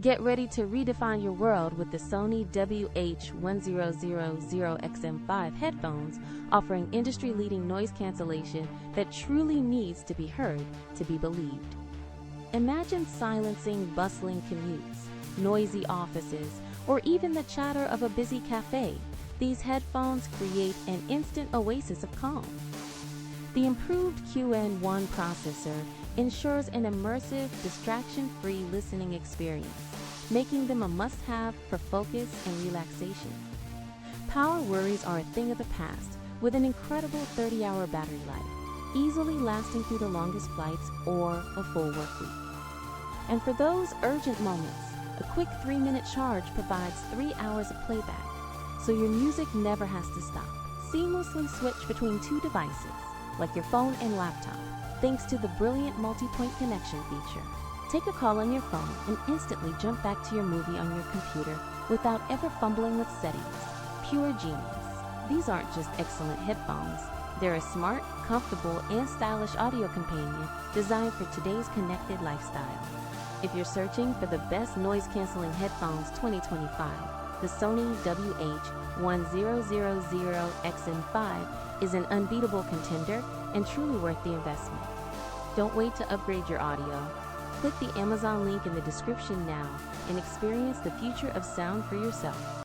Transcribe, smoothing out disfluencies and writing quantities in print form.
Get ready to redefine your world with the Sony WH-1000XM5 headphones, offering industry-leading noise cancellation that truly needs to be heard to be believed. Imagine silencing bustling commutes, noisy offices, or even the chatter of a busy cafe. These headphones create an instant oasis of calm. The improved QN1 processor ensures an immersive, distraction-free listening experience, making them a must-have for focus and relaxation. Power worries are a thing of the past, with an incredible 30-hour battery life, easily lasting through the longest flights or a full work week. And for those urgent moments, a quick 3-minute charge provides 3 hours of playback, so your music never has to stop. Seamlessly switch between two devices, like your phone and laptop, thanks to the brilliant multipoint connection feature. Take a call on your phone and instantly jump back to your movie on your computer without ever fumbling with settings. Pure genius. These aren't just excellent headphones. They're a smart, comfortable, and stylish audio companion designed for today's connected lifestyle. If you're searching for the best noise-canceling headphones 2025, the Sony WH-1000XM5 is an unbeatable contender and truly worth the investment. Don't wait to upgrade your audio. Click the Amazon link in the description now and experience the future of sound for yourself.